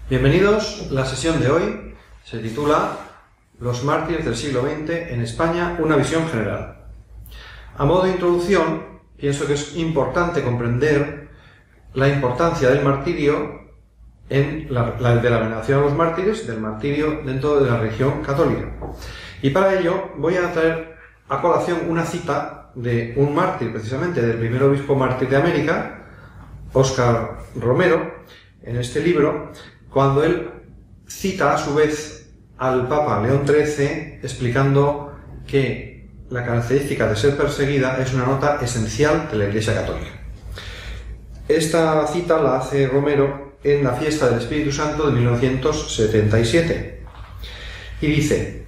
Bienvenidos. La sesión de hoy se titula Los mártires del siglo XX en España, una visión general. A modo de introducción, pienso que es importante comprender la importancia del martirio de la veneración a los mártires, del martirio dentro de la religión católica. Y para ello voy a traer a colación una cita de un mártir, precisamente del primer obispo mártir de América, Óscar Romero, en este libro, cuando él cita a su vez al Papa León XIII explicando que la característica de ser perseguida es una nota esencial de la Iglesia Católica. Esta cita la hace Romero en la fiesta del Espíritu Santo de 1977 y dice: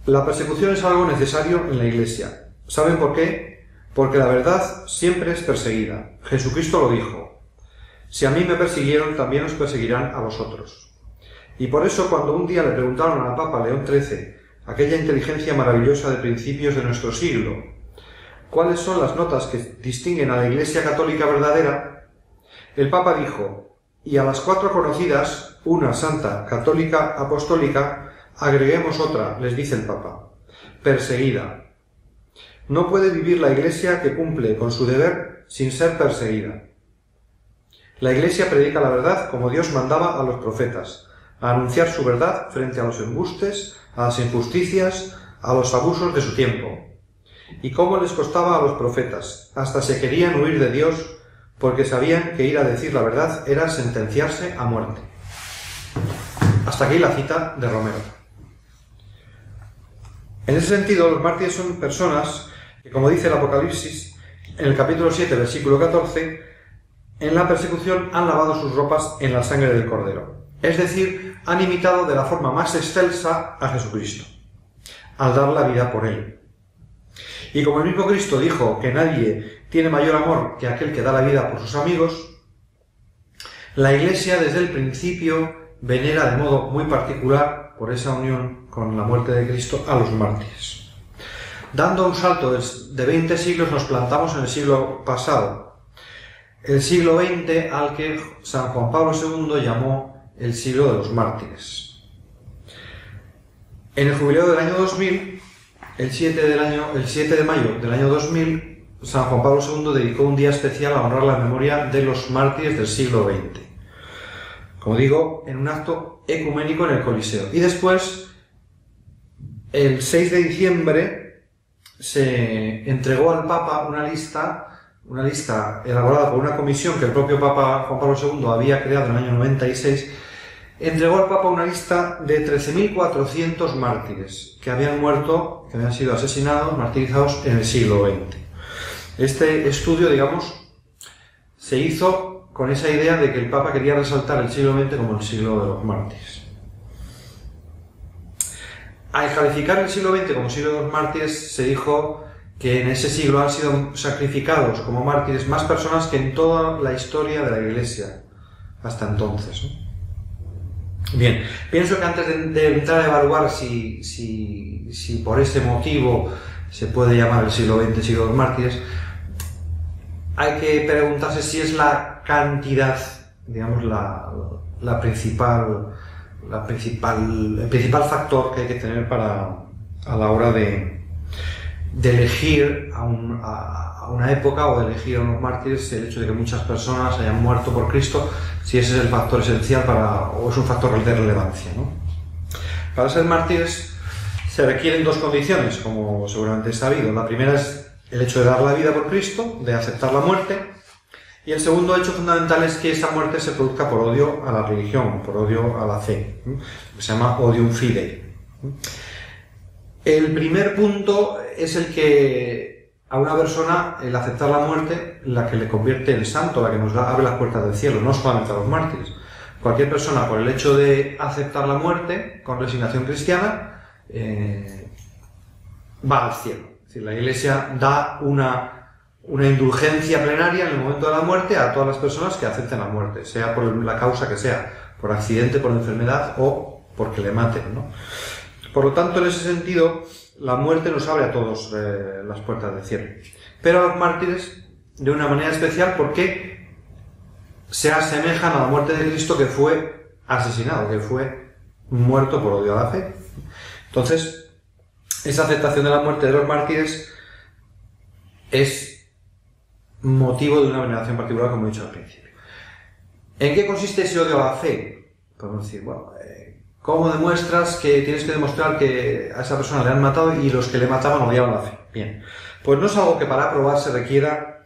la persecución es algo necesario en la Iglesia. ¿Saben por qué? Porque la verdad siempre es perseguida. Jesucristo lo dijo: si a mí me persiguieron, también os perseguirán a vosotros. Y por eso, cuando un día le preguntaron al Papa León XIII, aquella inteligencia maravillosa de principios de nuestro siglo, ¿cuáles son las notas que distinguen a la Iglesia Católica verdadera?, el Papa dijo: y a las 4 conocidas, una santa, católica, apostólica, agreguemos otra, les dice el Papa: perseguida. No puede vivir la Iglesia que cumple con su deber sin ser perseguida. La Iglesia predica la verdad como Dios mandaba a los profetas, a anunciar su verdad frente a los embustes, a las injusticias, a los abusos de su tiempo. ¿Y cómo les costaba a los profetas? Hasta se querían huir de Dios porque sabían que ir a decir la verdad era sentenciarse a muerte. Hasta aquí la cita de Romero. En ese sentido, los mártires son personas que, como dice el Apocalipsis, en el capítulo 7, versículo 14, en la persecución han lavado sus ropas en la sangre del Cordero. Es decir, han imitado de la forma más excelsa a Jesucristo, al dar la vida por él. Y como el mismo Cristo dijo que nadie tiene mayor amor que aquel que da la vida por sus amigos, la Iglesia desde el principio venera de modo muy particular, por esa unión con la muerte de Cristo, a los mártires. Dando un salto de 20 siglos nos plantamos en el siglo pasado, el siglo XX, al que San Juan Pablo II llamó el siglo de los mártires. En el jubileo del año 2000, el 7 de mayo del año 2000, San Juan Pablo II dedicó un día especial a honrar la memoria de los mártires del siglo XX. Como digo, en un acto ecuménico en el Coliseo. Y después, el 6 de diciembre, se entregó al Papa una lista elaborada por una comisión que el propio Papa Juan Pablo II había creado en el año 96, entregó al Papa una lista de 13.400 mártires que habían muerto, que habían sido asesinados, martirizados en el siglo XX. Este estudio, digamos, se hizo con esa idea de que el Papa quería resaltar el siglo XX como el siglo de los mártires. Al calificar el siglo XX como siglo de los mártires, se dijo que en ese siglo han sido sacrificados como mártires más personas que en toda la historia de la Iglesia hasta entonces, ¿no? Bien, pienso que antes de entrar a evaluar si por ese motivo se puede llamar el siglo XX siglo de los mártires, hay que preguntarse si es la cantidad, digamos, el principal factor que hay que tener a la hora de elegir a una época o de elegir a unos mártires, el hecho de que muchas personas hayan muerto por Cristo, si ese es el factor esencial o es un factor de relevancia, ¿no? Para ser mártires se requieren 2 condiciones, como seguramente es sabido. La primera es el hecho de dar la vida por Cristo, de aceptar la muerte, y el segundo hecho fundamental es que esa muerte se produzca por odio a la religión, por odio a la fe, que se llama odium fidei. El primer punto es el que a una persona, el aceptar la muerte, la que le convierte en santo, la que nos abre las puertas del cielo, no solamente a los mártires. Cualquier persona, por el hecho de aceptar la muerte con resignación cristiana, va al cielo. Es decir, la Iglesia da una indulgencia plenaria en el momento de la muerte a todas las personas que acepten la muerte, sea por la causa que sea, por accidente, por enfermedad o porque le maten, ¿no? Por lo tanto, en ese sentido, la muerte nos abre a todos las puertas del cielo. Pero a los mártires de una manera especial porque se asemejan a la muerte de Cristo, que fue asesinado, que fue muerto por odio a la fe. Entonces, esa aceptación de la muerte de los mártires es motivo de una veneración particular, como he dicho al principio. ¿En qué consiste ese odio a la fe? Podemos decir, bueno, ¿cómo demuestras que tienes que demostrar que a esa persona le han matado y los que le mataban odiaban la fe? Bien, pues no es algo que para probar se requiera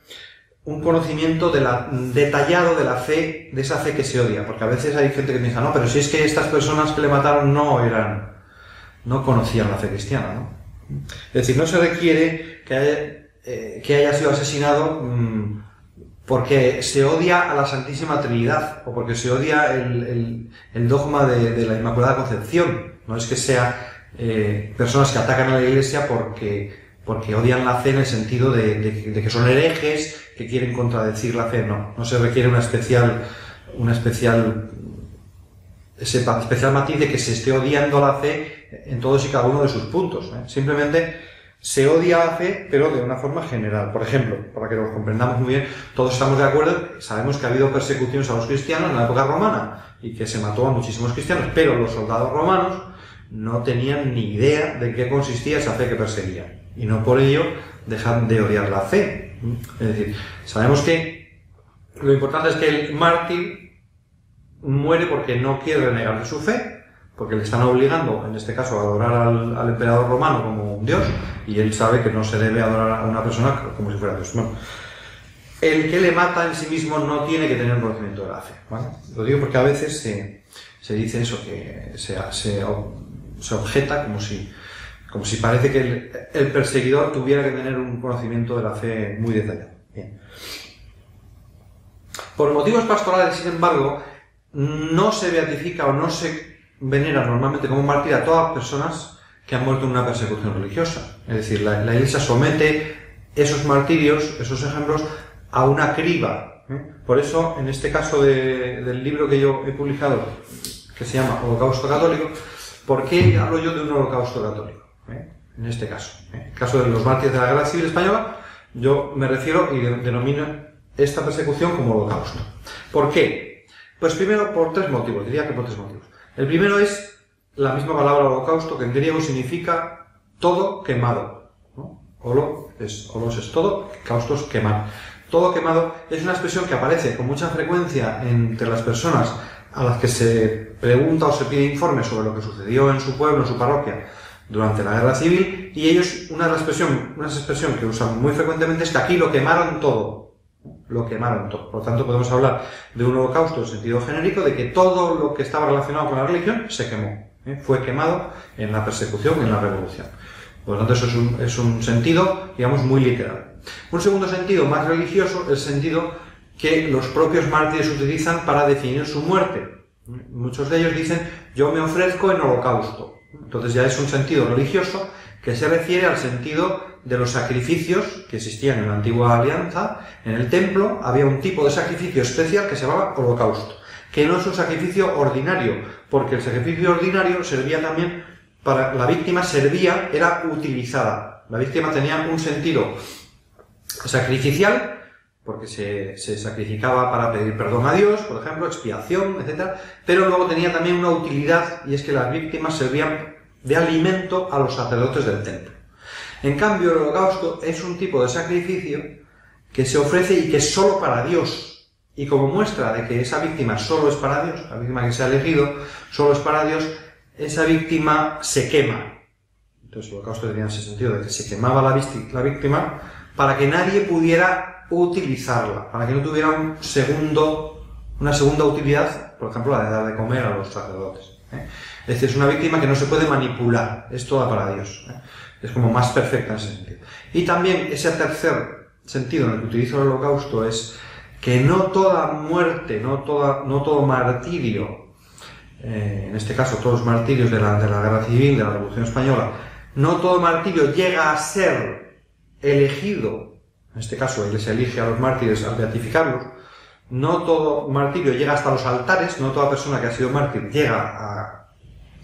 un conocimiento detallado de la fe, de esa fe que se odia, porque a veces hay gente que piensa, no, pero si es que estas personas que le mataron no conocían la fe cristiana, ¿no? Es decir, no se requiere que haya sido asesinado porque se odia a la Santísima Trinidad o porque se odia el dogma de la Inmaculada Concepción. No es que sea personas que atacan a la Iglesia porque odian la fe en el sentido de que son herejes, que quieren contradecir la fe. No se requiere un especial matiz de que se esté odiando la fe en todos y cada uno de sus puntos. Simplemente se odia la fe, pero de una forma general. Por ejemplo, para que lo comprendamos muy bien, todos estamos de acuerdo, sabemos que ha habido persecuciones a los cristianos en la época romana y que se mató a muchísimos cristianos, pero los soldados romanos no tenían ni idea de qué consistía esa fe que perseguían. Y no por ello dejan de odiar la fe. Es decir, sabemos que lo importante es que el mártir muere porque no quiere renegar de su fe, porque le están obligando, en este caso, a adorar al emperador romano como un dios, y él sabe que no se debe adorar a una persona como si fuera Dios. Bueno, el que le mata en sí mismo no tiene que tener conocimiento de la fe, ¿vale? Lo digo porque a veces se dice eso, que se objeta como si parece que el perseguidor tuviera que tener un conocimiento de la fe muy detallado. Bien. Por motivos pastorales, sin embargo, no se beatifica o no se venera normalmente como mártir a todas las personas que han muerto en una persecución religiosa. Es decir, la Iglesia somete esos martirios, esos ejemplos, a una criba. Por eso, en este caso del libro que yo he publicado, que se llama Holocausto Católico, ¿por qué hablo yo de un holocausto católico? En este caso, el caso de los mártires de la Guerra Civil Española, yo me refiero y denomino esta persecución como holocausto. ¿Por qué? Pues primero por tres motivos, diría que por tres motivos. El primero es la misma palabra holocausto, que en griego significa todo quemado, ¿no? Holos es todo, caustos quemar. Todo quemado es una expresión que aparece con mucha frecuencia entre las personas a las que se pregunta o se pide informe sobre lo que sucedió en su pueblo, en su parroquia, durante la Guerra Civil, y ellos, una expresión que usan muy frecuentemente es que aquí lo quemaron todo. Lo quemaron todo. Por lo tanto, podemos hablar de un holocausto en sentido genérico, de que todo lo que estaba relacionado con la religión se quemó. Fue quemado en la persecución y en la revolución. Por lo tanto, eso es un sentido, digamos, muy literal. Un segundo sentido, más religioso, el sentido que los propios mártires utilizan para definir su muerte. Muchos de ellos dicen, yo me ofrezco en holocausto. Entonces ya es un sentido religioso que se refiere al sentido de los sacrificios que existían en la antigua alianza. En el templo había un tipo de sacrificio especial que se llamaba holocausto, que no es un sacrificio ordinario, porque el sacrificio ordinario servía también para la víctima, era utilizada. La víctima tenía un sentido sacrificial, porque se sacrificaba para pedir perdón a Dios, por ejemplo, expiación, etc. Pero luego tenía también una utilidad, y es que las víctimas servían de alimento a los sacerdotes del templo. En cambio, el holocausto es un tipo de sacrificio que se ofrece y que es solo para Dios. Y como muestra de que esa víctima solo es para Dios, la víctima que se ha elegido solo es para Dios, esa víctima se quema. Entonces el holocausto tenía ese sentido de que se quemaba la víctima para que nadie pudiera utilizarla, para que no tuviera una segunda utilidad, por ejemplo la de dar de comer a los sacerdotes. Es decir, es una víctima que no se puede manipular, es toda para Dios. Es como más perfecta en ese sentido. Y también ese tercer sentido en el que utilizo el holocausto es que no toda muerte, no todo martirio, en este caso todos los martirios de la Guerra Civil, de la Revolución Española, no todo martirio llega a ser elegido, en este caso la Iglesia elige a los mártires al beatificarlos, no todo martirio llega hasta los altares, no toda persona que ha sido mártir llega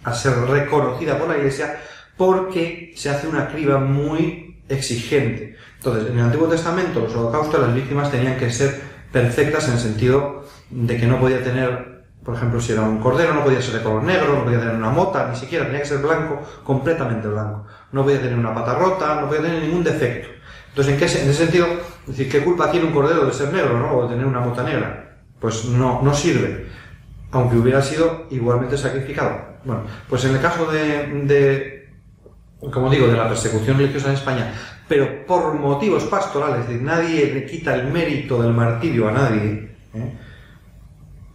a ser reconocida por la Iglesia, porque se hace una criba muy exigente. Entonces, en el Antiguo Testamento, los holocaustos, las víctimas tenían que ser perfectas en el sentido de que no podía tener, por ejemplo, si era un cordero, no podía ser de color negro, no podía tener una mota, ni siquiera, tenía que ser blanco, completamente blanco. No podía tener una pata rota, no podía tener ningún defecto. Entonces, en ese sentido, es decir, ¿qué culpa tiene un cordero de ser negro, ¿no? O de tener una mota negra? Pues no sirve, aunque hubiera sido igualmente sacrificado. Bueno, pues en el caso como digo, de la persecución religiosa en España, pero por motivos pastorales, es decir, nadie le quita el mérito del martirio a nadie,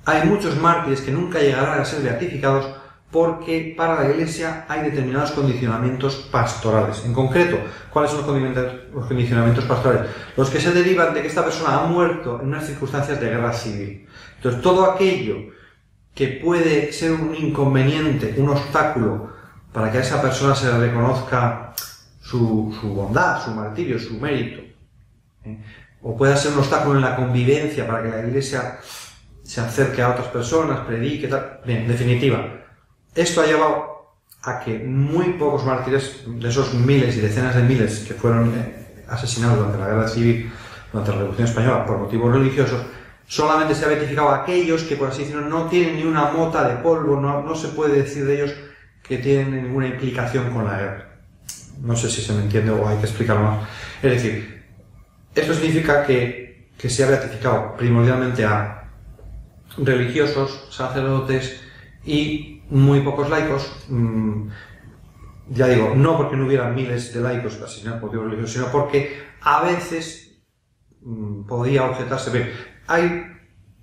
hay muchos mártires que nunca llegarán a ser beatificados porque para la Iglesia hay determinados condicionamientos pastorales. En concreto, ¿cuáles son los condicionamientos pastorales? Los que se derivan de que esta persona ha muerto en unas circunstancias de guerra civil. Entonces, todo aquello que puede ser un inconveniente, un obstáculo para que a esa persona se le reconozca su bondad, su martirio, su mérito, o pueda ser un obstáculo en la convivencia para que la Iglesia se acerque a otras personas, predique, tal. Bien, en definitiva, esto ha llevado a que muy pocos mártires, de esos miles y decenas de miles que fueron asesinados durante la Guerra Civil, durante la Revolución Española, por motivos religiosos, solamente se ha beatificado a aquellos que, por así decirlo, no tienen ni una mota de polvo, no se puede decir de ellos que tienen ninguna implicación con la guerra. No sé si se me entiende o hay que explicarlo más. Es decir, esto significa que se ha beatificado primordialmente a religiosos, sacerdotes y muy pocos laicos. Ya digo, no porque no hubiera miles de laicos asesinados por motivos religiosos, sino porque a veces podía objetarse. Bien, hay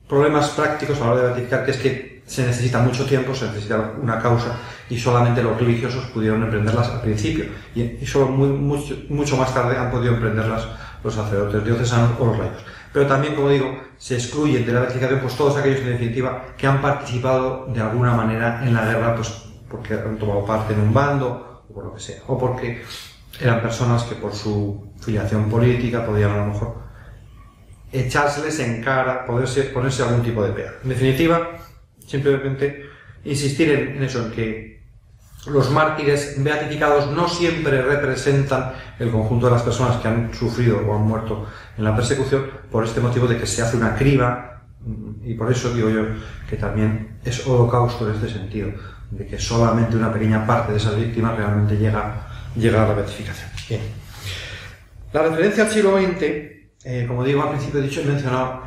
problemas prácticos a la hora de beatificar, que es que se necesita mucho tiempo, se necesita una causa, y solamente los religiosos pudieron emprenderlas al principio, y solo mucho más tarde han podido emprenderlas los sacerdotes diocesanos o los laicos. Pero también, como digo, se excluyen de la beatificación pues todos aquellos, en definitiva, que han participado de alguna manera en la guerra, pues porque han tomado parte en un bando, o por lo que sea, o porque eran personas que por su filiación política podían a lo mejor echárseles en cara, ponerse algún tipo de pega. En definitiva, simplemente insistir en eso, en que los mártires beatificados no siempre representan el conjunto de las personas que han sufrido o han muerto en la persecución, por este motivo de que se hace una criba, y por eso digo yo que también es holocausto en este sentido, de que solamente una pequeña parte de esas víctimas realmente llega a la beatificación. Bien. La referencia al siglo XX, como digo al principio, he mencionado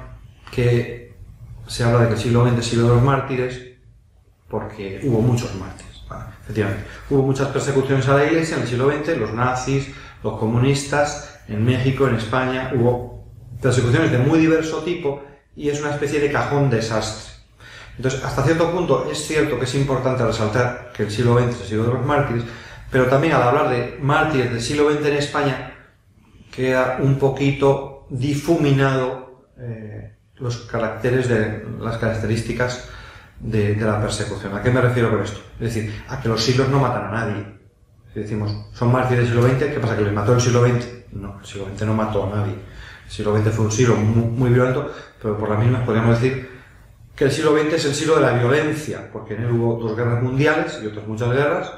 que se habla de que el siglo XX es el siglo de los mártires, porque hubo muchos mártires. Vale, efectivamente, hubo muchas persecuciones a la Iglesia en el siglo XX, los nazis, los comunistas, en México, en España, hubo persecuciones de muy diverso tipo, y es una especie de cajón desastre. Entonces, hasta cierto punto es cierto que es importante resaltar que el siglo XX es el siglo de los mártires, pero también al hablar de mártires del siglo XX en España, queda un poquito difuminado los caracteres las características de la persecución. ¿A qué me refiero con esto? Es decir, a que los siglos no matan a nadie. Si decimos, son mártires del siglo XX, ¿qué pasa? ¿Que les mató el siglo XX? No, el siglo XX no mató a nadie. El siglo XX fue un siglo muy violento, pero por la misma podríamos decir que el siglo XX es el siglo de la violencia, porque en él hubo 2 guerras mundiales y otras muchas guerras,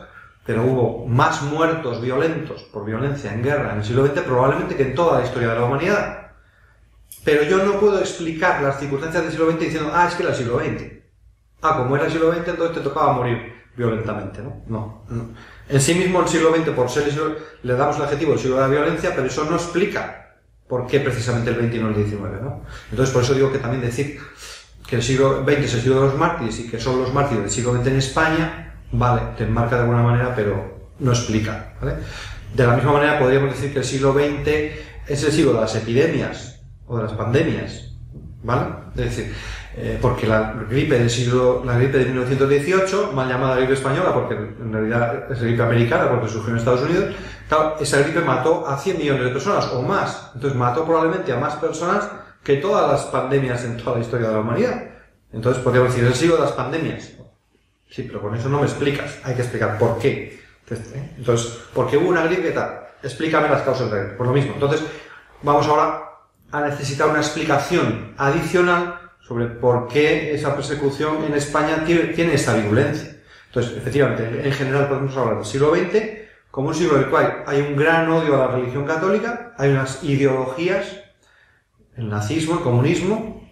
pero hubo más muertos violentos por violencia en guerra en el siglo XX probablemente que en toda la historia de la humanidad. Pero yo no puedo explicar las circunstancias del siglo XX diciendo, es que era el siglo XX. Como era el siglo XX, entonces te tocaba morir violentamente, ¿no? No. En sí mismo el siglo XX, por ser el siglo, le damos el adjetivo del siglo de la violencia, pero eso no explica por qué precisamente el XX y no el XIX, ¿no? Entonces por eso digo que también decir que el siglo XX es el siglo de los mártires y que son los mártires del siglo XX en España, vale, te enmarca de alguna manera, pero no explica, ¿vale? De la misma manera podríamos decir que el siglo XX es el siglo de las epidemias o de las pandemias, ¿vale? Es decir, porque la gripe de 1918, mal llamada gripe española, porque en realidad es gripe americana porque surgió en Estados Unidos, claro, esa gripe mató a 100 millones de personas o más, entonces mató probablemente a más personas que todas las pandemias en toda la historia de la humanidad. Entonces podríamos decir, es el siglo de las pandemias. Sí, pero con eso no me explicas, hay que explicar por qué. Entonces, porque hubo una gripe tal, explícame las causas de la gripe, por lo mismo. Entonces, vamos ahora a necesitar una explicación adicional sobre por qué esa persecución en España tiene esa virulencia. Entonces, efectivamente, en general podemos hablar del siglo XX como un siglo en el cual hay un gran odio a la religión católica, hay unas ideologías, el nazismo, el comunismo,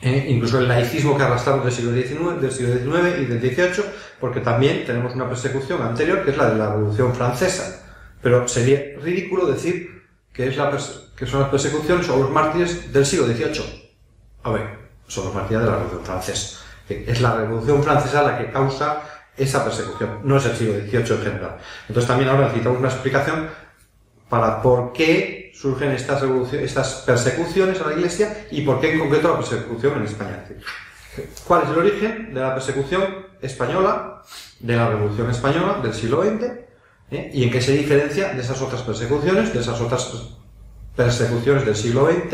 incluso el laicismo que arrastramos del siglo XIX y del XVIII, porque también tenemos una persecución anterior que es la de la Revolución Francesa. Pero sería ridículo decir que son las persecuciones o los mártires del siglo XVIII. A ver, son los mártires de la Revolución Francesa. Es la Revolución Francesa la que causa esa persecución, no es el siglo XVIII en general. Entonces también ahora necesitamos una explicación para por qué surgen estas persecuciones a la Iglesia y por qué en concreto la persecución en España. ¿Cuál es el origen de la persecución española, de la Revolución Española del siglo XX? ¿Y en qué se diferencia de esas otras persecuciones, del siglo XX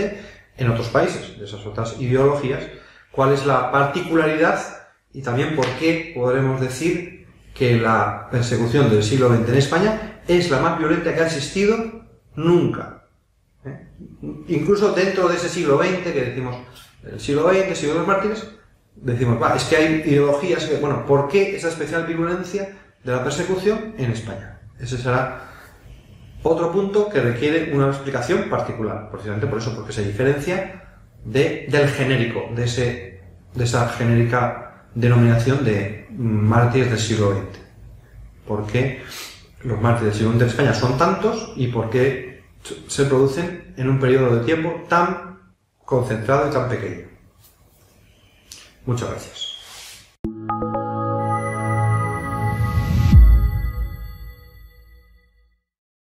en otros países, de esas otras ideologías? ¿Cuál es la particularidad y también por qué podremos decir que la persecución del siglo XX en España es la más violenta que ha existido nunca? Incluso dentro de ese siglo XX, que decimos el siglo XX, siglo de los mártires, decimos, es que hay ideologías que, bueno, ¿por qué esa especial virulencia de la persecución en España? Ese será otro punto que requiere una explicación particular, precisamente por eso, porque se diferencia del genérico, de esa genérica denominación de mártires del siglo XX. ¿Por qué los mártires del siglo XX en España son tantos y por qué se producen en un periodo de tiempo tan concentrado y tan pequeño? Muchas gracias.